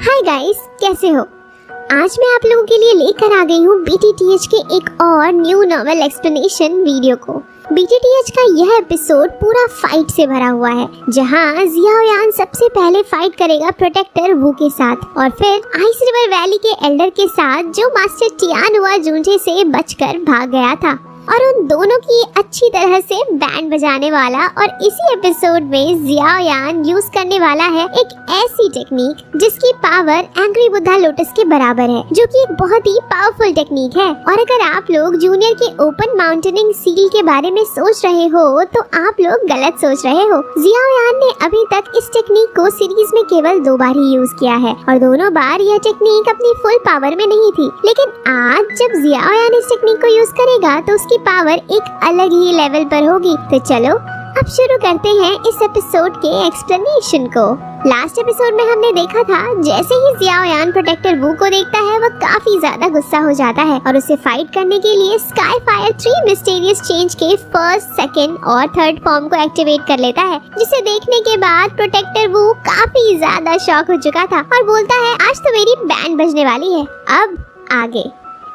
Hi guys, कैसे हो? आज मैं आप लोगों के लिए लेकर आ गई हूँ BTTH के एक और न्यू नॉवेल एक्सप्लेनेशन वीडियो को। BTTH का यह एपिसोड पूरा फाइट से भरा हुआ है, जहाँ जियाओयान सबसे पहले फाइट करेगा प्रोटेक्टर वू के साथ और फिर आइस रिवर वैली के एल्डर के साथ जो मास्टर टियानुआ जूंजे से बचकर भाग गया था, और उन दोनों की अच्छी तरह से बैंड बजाने वाला। और इसी एपिसोड में जियाओयान यूज करने वाला है एक ऐसी टेक्निक जिसकी पावर एंग्री बुद्धा लोटस के बराबर है, जो कि एक बहुत ही पावरफुल टेक्निक है। और अगर आप लोग जूनियर के ओपन माउंटेनिंग सील के बारे में सोच रहे हो तो आप लोग गलत सोच रहे हो। जियाओयान ने अभी तक इस टेक्निक को सीरीज में केवल 2 बार ही यूज किया है और दोनों बार यह टेक्निक अपनी फुल पावर में नहीं थी। लेकिन आज जब जियाओयान इस टेक्निक को यूज करेगा तो उसकी पावर एक अलग ही लेवल पर होगी। तो चलो अब शुरू करते हैं इस एपिसोड के एक्सप्लेनेशन को। लास्ट एपिसोड में हमने देखा था जैसे ही जियाओयान प्रोटेक्टर वू को देखता है वो काफी ज्यादा गुस्सा हो जाता है और उसे फाइट करने के लिए स्काई फायर 3 मिस्टीरियस चेंज के फर्स्ट, सेकंड और थर्ड फॉर्म को एक्टिवेट कर लेता है, जिसे देखने के बाद प्रोटेक्टर वू काफी ज्यादा शॉक हो चुका था और बोलता है आज तो मेरी बैंड बजने वाली है। अब आगे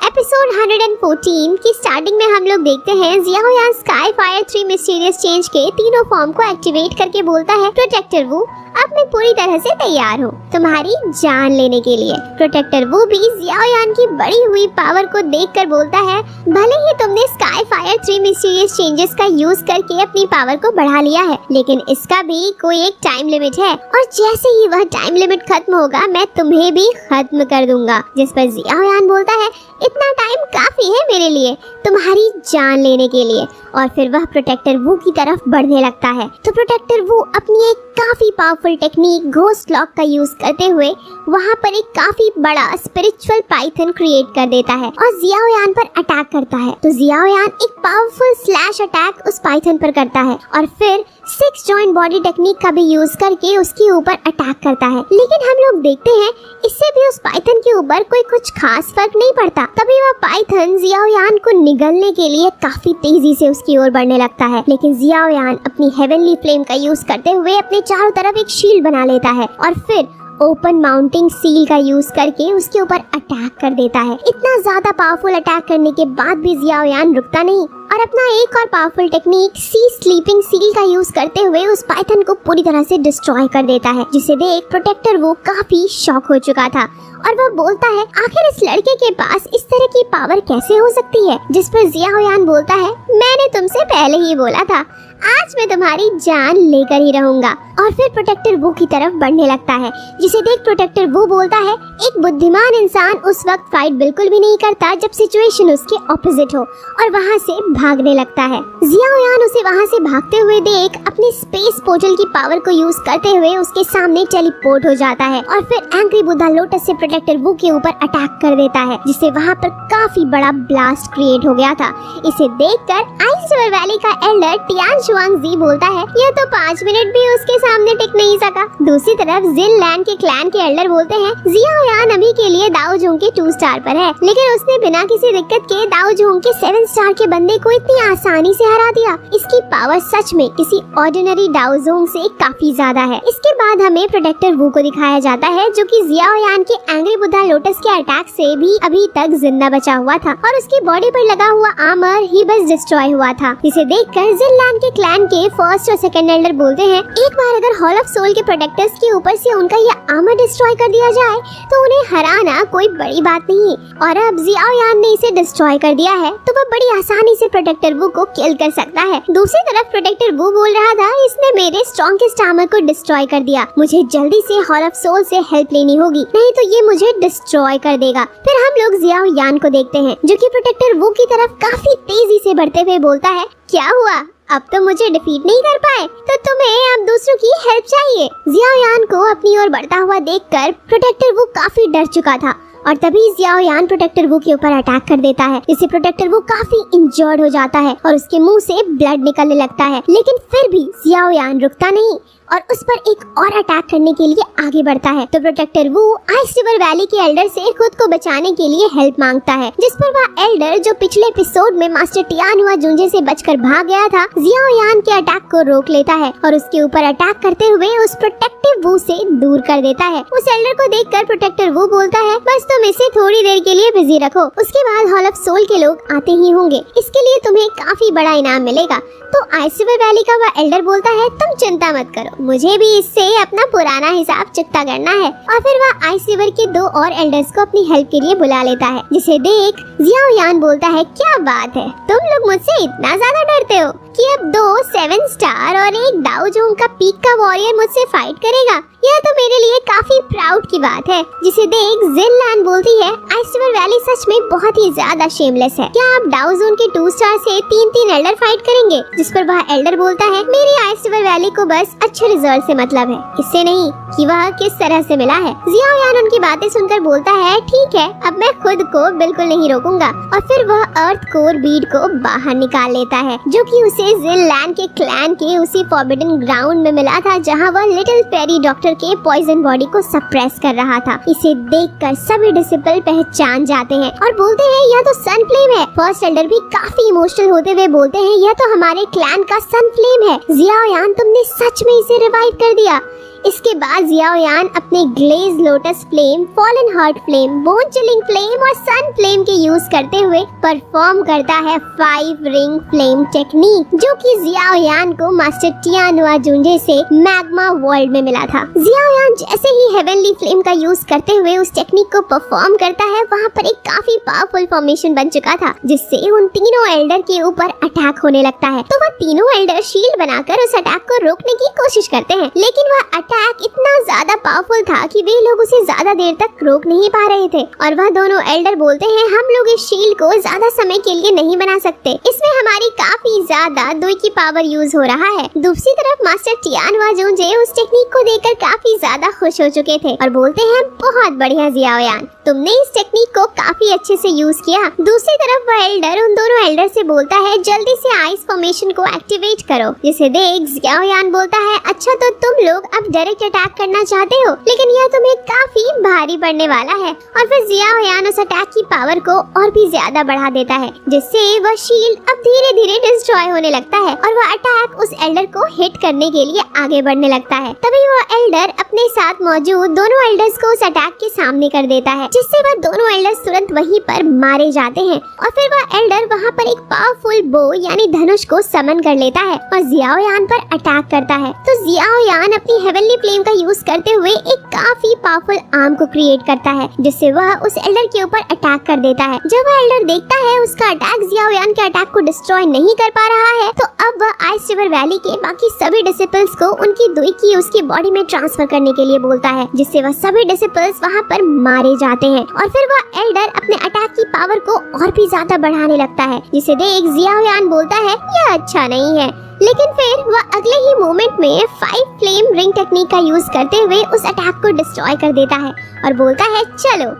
एपिसोड 114 की स्टार्टिंग में हम लोग देखते हैं Xiaoyan sky fire 3 mysterious change के तीनों फॉर्म को एक्टिवेट करके बोलता है प्रोटेक्टर वू अब मैं पूरी तरह से तैयार हूँ तुम्हारी जान लेने के लिए। प्रोटेक्टर वू भी जियाओयान की बढ़ी हुई पावर को देखकर बोलता है भले ही तुमने स्काई फायर 3 मिस्टीरियस चेंजेस का यूज करके अपनी पावर को बढ़ा लिया है, लेकिन इसका भी कोई एक टाइम लिमिट है और जैसे ही वह टाइम लिमिट खत्म होगा मैं तुम्हें भी खत्म कर दूंगा। जिस पर जियाओयान बोलता है इतना टाइम काफी है मेरे लिए तुम्हारी जान लेने के लिए। और फिर वह प्रोटेक्टर वू की तरफ बढ़ने लगता है। तो प्रोटेक्टर वू अपनी एक काफी पावरफुल टेक्निक घोस्ट लॉक का यूज करते हुए वहाँ पर एक काफी बड़ा स्पिरिचुअल पाइथन क्रिएट कर देता है और जियाओयान पर अटैक करता है। तो जियाओयान एक पावरफुल स्लैश अटैक उस पाइथन पर करता है और फिर 6 जॉइंट बॉडी टेक्निक का भी यूज करके उसके ऊपर अटैक करता है। लेकिन हम लोग देखते हैं इससे भी उस पाइथन के ऊपर कोई कुछ खास फर्क नहीं पड़ता। तभी वह पाइथन जियाओयान को निगलने के लिए काफी तेजी से उसकी ओर बढ़ने लगता है, लेकिन जियाओयान अपनी हेवनली फ्लेम का यूज करते हुए अपने चारों तरफ एक शील्ड बना लेता है और फिर ओपन माउंटिंग सील का यूज करके उसके ऊपर अटैक कर देता है। इतना ज्यादा पावरफुल अटैक करने के बाद भी जियाओयान रुकता नहीं और अपना एक और पावरफुल टेक्निक सी स्लीपिंग सील का यूज करते हुए उस पाइथन को पूरी तरह से डिस्ट्रॉय कर देता है, जिसे देख प्रोटेक्टर वो काफी शॉक हो चुका था और वह बोलता है आखिर इस लड़के के पास इस तरह की पावर कैसे हो सकती है। जिस पर जियाओयान बोलता है मैंने तुमसे पहले ही बोला था आज मैं तुम्हारी जान लेकर ही रहूंगा। और फिर प्रोटेक्टर वू की तरफ बढ़ने लगता है, जिसे देख प्रोटेक्टर वू बोलता है एक बुद्धिमान इंसान उस वक्त फाइट बिल्कुल भी नहीं करता जब सिचुएशन उसके ऑपोजिट हो, और वहाँ से भागने लगता है। जियाओयान उसे वहाँ से भागते हुए देख अपने स्पेस पोर्टल की पावर को यूज करते हुए उसके सामने टेलीपोर्ट हो जाता है और फिर एंग्री बुद्धा लोटस से प्रोटेक्टर वू के ऊपर अटैक कर देता है, जिससे वहाँ पर काफी बड़ा ब्लास्ट क्रिएट हो गया था। इसे देखकर आइस रिवर वैली का एल्डर टियानजुआंगजी बोलता है यह तो 5 मिनट भी उसके सामने टिक नहीं सका। दूसरी तरफ जिन लैंड के क्लैन के एल्डर बोलते हैं जियाओयान अभी के लिए दाओ जोंग के 2 स्टार पर है, लेकिन उसने बिना किसी दिक्कत के दाओ जोंग के 7 स्टार के बंदे को इतनी आसानी से हरा दिया। इसकी पावर सच में किसी ऑर्डिनरी दाओ जोंग से काफी ज्यादा है। इसके बाद हमें प्रोटेक्टर वू को दिखाया जाता है जो कि जियाओयान के एंग्री बुद्धा लोटस के अटैक से भी अभी तक जिंदा बचा हुआ था और उसकी बॉडी पर लगा हुआ आर्मर ही बस डिस्ट्रॉय हुआ था। इसे देखकर जिनलैंड के क्लैन के फर्स्ट और सेकंड एल्डर बोलते हैं एक बार अगर हॉल ऑफ सोल के प्रोटेक्टर्स के ऊपर से उनका यह आर्मर डिस्ट्रॉय कर दिया जाए तो उन्हें हराना कोई बड़ी बात नहीं, और अब जियाओयान ने इसे डिस्ट्रॉय कर दिया है तो वह बड़ी आसानी से प्रोटेक्टर वू को किल कर सकता है। दूसरी तरफ प्रोटेक्टर वू बोल रहा था इसने मेरे स्ट्रॉन्गेस्ट आर्मर को डिस्ट्रॉय कर दिया, मुझे जल्दी से हॉल ऑफ सोल से हेल्प लेनी होगी नहीं तो ये मुझे डिस्ट्रॉय कर देगा। फिर हम लोग जियाओयान को देखते हैं जो कि प्रोटेक्टर वू की तरफ काफी तेजी से बढ़ते हुए बोलता है क्या हुआ अब तो मुझे डिफीट नहीं कर पाए तो तुम्हें अब दूसरों की हेल्प चाहिए। जियाओयान को अपनी ओर बढ़ता हुआ देखकर प्रोटेक्टर वू काफी डर चुका था और तभी जियाओयान प्रोटेक्टर वू के ऊपर अटैक कर देता है, जिससे प्रोटेक्टर वू काफी इंजर्ड हो जाता है और उसके मुंह से ब्लड निकलने लगता है। लेकिन फिर भी जियाओयान रुकता नहीं और उस पर एक और अटैक करने के लिए आगे बढ़ता है। तो प्रोटेक्टर वू आइस रिवर वैली के एल्डर से खुद को बचाने के लिए हेल्प मांगता है, जिस पर वह एल्डर जो पिछले एपिसोड में मास्टर टियानुआ जुंजे से बचकर भाग गया था, जियाओ यान के अटैक को रोक लेता है और उसके ऊपर अटैक करते हुए उस प्रोटेक्टिव वू से दूर कर देता है। उस एल्डर को देखकर प्रोटेक्टर वू बोलता है, बस तुम इसे थोड़ी देर के लिए बिजी रखो, उसके बाद हॉल ऑफ सोल के लोग आते ही होंगे, इसके लिए तुम्हें काफी बड़ा इनाम मिलेगा। तो आइस रिवर वैली का वह एल्डर बोलता है, तुम चिंता मत करो, मुझे भी इससे अपना पुराना हिसाब चुकता करना है। और फिर वह आइस रिवर के 2 और एल्डर्स को अपनी हेल्प के लिए बुला लेता है, जिसे देख जियाओ यान बोलता है, क्या बात है, तुम लोग मुझसे इतना ज्यादा डरते हो कि अब 2 7 स्टार और एक दाओ जोंग का पीक का वॉरियर मुझसे फाइट करेगा। यह तो मेरे लिए काफी प्राउड की बात है। जिसे देख जिन लैन बोलती है, आइस रिवर वैली सच में बहुत ही ज्यादा शेमलेस है, क्या आप दाओ जोन के 2 स्टार से 3 एल्डर फाइट करेंगे? जिस पर वह एल्डर बोलता है, मेरी आइस रिवर वैली को बस अच्छे रिजल्ट से मतलब है, इससे नहीं कि वह किस तरह से मिला है। जियाओ यान उनकी बातें सुनकर बोलता है, ठीक है, अब मैं खुद को बिल्कुल नहीं रोकूंगा। और फिर वह अर्थ कोर बीड को बाहर निकाल लेता है, जो कि उसे जिन लैन के क्लैन के उसी फॉरबिडन ग्राउंड में मिला था, जहाँ वह लिटिल फेरी डॉक्टर के पॉइजन बॉडी को सप्रेस कर रहा था। इसे देखकर सभी डिसिपल पहचान जाते हैं और बोलते हैं, यह तो सन फ्लेम है। फर्स्ट एल्डर भी काफी इमोशनल होते हुए बोलते हैं, यह तो हमारे क्लैन का सन फ्लेम है। जियाओ यान, तुमने सच में इसे रिवाइव कर दिया। इसके बाद जियाओ यान अपने glaze lotus flame, fallen heart flame, bone chilling flame और सन फ्लेम के यूज करते हुए परफॉर्म करता है 5 रिंग फ्लेम टेक्निक, जो कि जियाओ यान को मास्टर टियानुआ जुंजे से मैग्मा वर्ल्ड में मिला था। जियाओ यान जैसे ही हेवनली फ्लेम का यूज करते हुए उस टेक्निक को परफॉर्म करता है, वहाँ पर एक काफी पावरफुल फॉर्मेशन बन चुका था, जिससे उन तीनों एल्डर के ऊपर अटैक होने लगता है। तो वह तीनों एल्डर शील्ड बनाकर उस अटैक को रोकने की कोशिश करते हैं, लेकिन वह अटैक इतना ज्यादा पावरफुल था कि वे लोग उसे ज्यादा देर तक रोक नहीं पा रहे थे। और वह दोनों एल्डर बोलते हैं, हम लोग इस शील्ड को ज्यादा समय के लिए नहीं बना सकते, इसमें हमारी काफी ज्यादा दुई की पावर यूज हो रहा है। दूसरी तरफ मास्टर टियानुआ जुंजे उस टेक्निक को देखकर काफी ज्यादा खुश हो चुके थे और बोलते हैं, बहुत बढ़िया जियाओ यान, तुमने इस टेक्निक को काफी अच्छे से यूज किया। दूसरी तरफ वह एल्डर उन दोनों एल्डर से बोलता है, जल्दी से आइस फॉर्मेशन को एक्टिवेट करो। जिसे देख जियाओ यान बोलता है, अच्छा तो तुम लोग अब डायरेक्ट अटैक करना चाहते हो, लेकिन यह तुम्हें काफी भारी पड़ने वाला है। और फिर जियाओ यान उस अटैक की पावर को और भी ज्यादा बढ़ा देता है, जिससे वह शील्ड अब धीरे धीरे डिस्ट्रॉय होने लगता है और वह अटैक उस एल्डर को हिट करने के लिए आगे बढ़ने लगता है। तभी वह एल्डर अपने साथ मौजूद दोनों एल्डर्स को उस अटैक के सामने कर देता है, जिससे वह दोनों एल्डर्स तुरंत वहीं पर मारे जाते हैं। और फिर वह एल्डर वहाँ पर एक पावरफुल बो यानी धनुष को समन कर लेता है और जियाओ यान पर अटैक करता है। तो जियाओ यान अपनी हेवनली फ्लेम का यूज करते हुए एक काफी पावरफुल आर्म को क्रिएट करता है, जिससे वह उस एल्डर के ऊपर अटैक कर देता है। जब वह एल्डर देखता है उसका अटैक जियाओ यान के अटैक को डिस्ट्रॉय नहीं कर पा रहा है, तो अब वह आइस रिवर वैली के बाकी सभी डिसिपल्स को उनकी दुई की उसकी बॉडी में ट्रांसफर करने के लिए बोलता है, जिससे वह सभी डिसिपल्स वहाँ पर मारे जाते हैं। और फिर वह एल्डर अपने अटैक की पावर को और भी ज्यादा बढ़ाने लगता है, जिसे देख जियाओ यान बोलता है, यह अच्छा नहीं है। लेकिन फिर वह अगले ही मोमेंट में 5 फ्लेम रिंग टेक्निक का यूज करते हुए उस अटैक को डिस्ट्रॉय कर देता है और बोलता है, चलो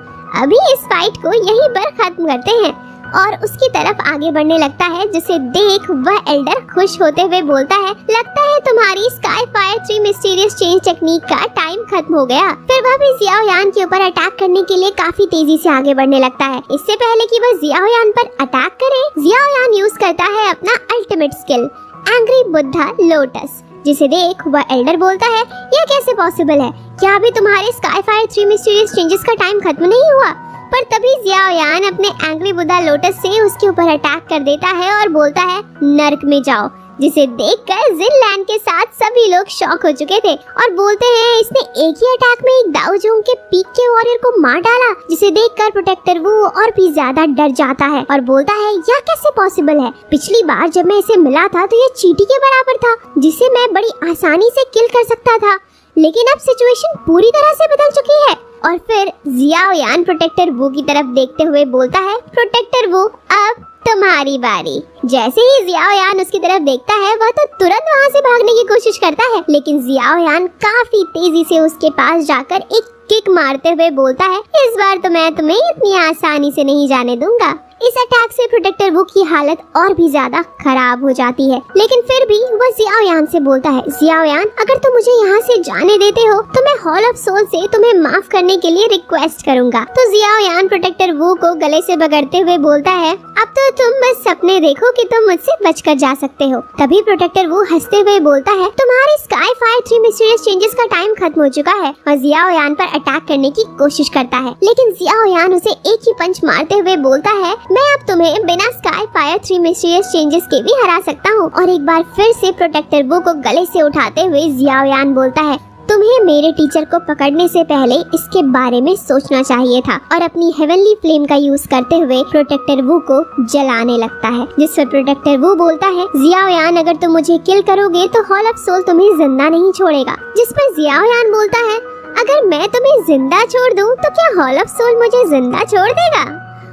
अभी इस फाइट को यहीं पर खत्म करते हैं। और उसकी तरफ आगे बढ़ने लगता है, जिसे देख वह एल्डर खुश होते हुए बोलता है, लगता है तुम्हारी sky fire 3 mysterious change technique का टाइम खत्म हो गया। फिर वह भी जियाओ यान के ऊपर अटैक करने के लिए काफी तेजी से आगे बढ़ने लगता है। इससे पहले कि वह जियाओ यान पर अटैक करे, जियाओ यान यूज करता है अपना ultimate skill angry Buddha lotus, जिसे देख वह एल्डर बोलता है, यह कैसे पॉसिबल है, क्या अभी तुम्हारे स्काई फायर 3 मिस्टीरियस चेंजेस का टाइम खत्म नहीं हुआ? पर तभी जियाओ यान अपने एंग्री बुद्धा लोटस से उसके ऊपर अटैक कर देता है और बोलता है, नर्क में जाओ। जिसे देखकर जिन लैन के साथ सभी लोग शॉक हो चुके थे और बोलते हैं, इसने एक ही अटैक में एक दाओ जोंग के पीक के वॉरियर को मार डाला। जिसे देखकर प्रोटेक्टर वो और भी ज्यादा डर जाता है और बोलता है, यह कैसे पॉसिबल है? पिछली बार जब मैं इसे मिला था तो यह चींटी के बराबर था, जिसे मैं बड़ी आसानी से किल कर सकता था, लेकिन अब सिचुएशन पूरी तरह से बदल चुकी है। और फिर जियाओ यान प्रोटेक्टर वो की तरफ देखते हुए बोलता है, प्रोटेक्टर वो, अब तुम्हारी बारी। जैसे ही जियाओ यान उसकी तरफ देखता है, वह तो तुरंत वहाँ से भागने की कोशिश करता है, लेकिन जियाओ यान काफी तेजी से उसके पास जाकर एक किक मारते हुए बोलता है, इस बार तो मैं तुम्हें इतनी आसानी से नहीं जाने दूंगा। इस अटैक से प्रोटेक्टर वू की हालत और भी ज्यादा खराब हो जाती है, लेकिन फिर भी वह जियाओ यान से बोलता है, जियाओ यान अगर तुम मुझे यहाँ से जाने देते हो तो मैं हॉल ऑफ सोल से तुम्हें माफ करने के लिए रिक्वेस्ट करूंगा। तो जियाओ यान प्रोटेक्टर वू को गले से पकड़ते हुए बोलता है, अब तो तुम बस सपने देखो कि तुम मुझसे बचकर जा सकते हो। तभी प्रोटेक्टर वू हंसते हुए बोलता है, तुम्हारे स्काई फायर 3 मिस्टीरियस चेंजेस का टाइम खत्म हो चुका है, और जियाओ यान पर अटैक करने की कोशिश करता है, लेकिन जियाओ यान उसे एक ही पंच मारते हुए बोलता है, मैं अब तुम्हें बिना स्काई फायर 3 मिस्टीरियस चेंजेस के भी हरा सकता हूँ। और एक बार फिर से प्रोटेक्टर वू को गले से उठाते हुए जियाओ यान बोलता है, तुम्हें मेरे टीचर को पकड़ने से पहले इसके बारे में सोचना चाहिए था। और अपनी हेवनली फ्लेम का यूज करते हुए प्रोटेक्टर वू को जलाने लगता है, जिस पर प्रोटेक्टर वू बोलता है, जियाओ यान अगर तुम मुझे किल करोगे तो हॉल ऑफ सोल तुम्हें जिंदा नहीं छोड़ेगा। जिस पर जियाओ यान बोलता है, अगर मैं तुम्हें जिंदा छोड़ दूं तो क्या हॉल ऑफ सोल मुझे जिंदा छोड़ देगा?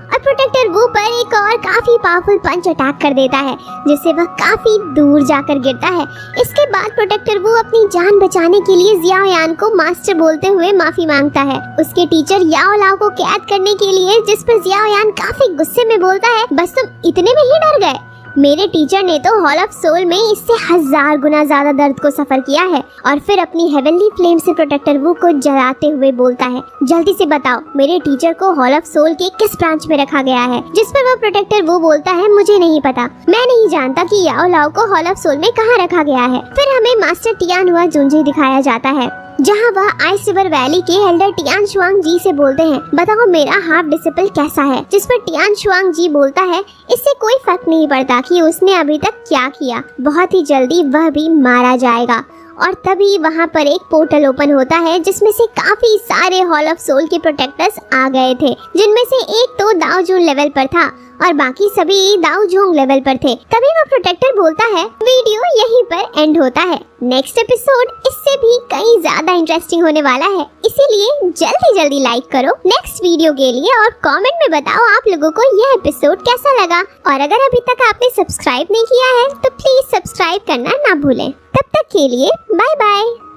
और प्रोटेक्टर वू पर एक और काफी पावरफुल पंच अटैक कर देता है, जिससे वह काफी दूर जाकर गिरता है। इसके बाद प्रोटेक्टर वू अपनी जान बचाने के लिए जियाओ यान को मास्टर बोलते हुए माफी मांगता है, उसके टीचर याओ लाओ को कैद करने के लिए, जिस पर जियाओ यान काफी गुस्से में बोलता है, बस तुम इतने में ही डर गए? मेरे टीचर ने तो हॉल ऑफ सोल में इससे 1000 गुना ज्यादा दर्द को सफर किया है। और फिर अपनी हेवनली फ्लेम से प्रोटेक्टर वू को जलाते हुए बोलता है, जल्दी से बताओ मेरे टीचर को हॉल ऑफ सोल के किस ब्रांच में रखा गया है? जिस पर वो प्रोटेक्टर वू बोलता है, मुझे नहीं पता, मैं नहीं जानता कि याओ लाओ को हॉल ऑफ सोल में कहाँ रखा गया है। फिर हमें मास्टर टियान हुआ जुंजी दिखाया जाता है, जहाँ वह आइस रिवर वैली के एल्डर टियान शुआंग जी से बोलते हैं, बताओ मेरा हाफ डिसिपल कैसा है? जिस पर टियान शुआंग जी बोलता है, इससे कोई फर्क नहीं पड़ता कि उसने अभी तक क्या किया, बहुत ही जल्दी वह भी मारा जाएगा। और तभी वहाँ पर एक पोर्टल ओपन होता है, जिसमें से काफी सारे हॉल ऑफ सोल के प्रोटेक्टर्स आ गए थे, जिनमें से एक तो दाओ जून लेवल पर था और बाकी सभी दाओ जोंग लेवल पर थे। तभी वो प्रोटेक्टर बोलता है, वीडियो यहीं पर एंड होता है, नेक्स्ट एपिसोड इससे भी कहीं ज्यादा इंटरेस्टिंग होने वाला है, इसीलिए जल्दी लाइक करो नेक्स्ट वीडियो के लिए और कमेंट में बताओ आप लोगों को यह एपिसोड कैसा लगा। और अगर अभी तक आपने सब्सक्राइब नहीं किया है तो प्लीज सब्सक्राइब करना ना भूलें। तब तक के लिए बाय बाय।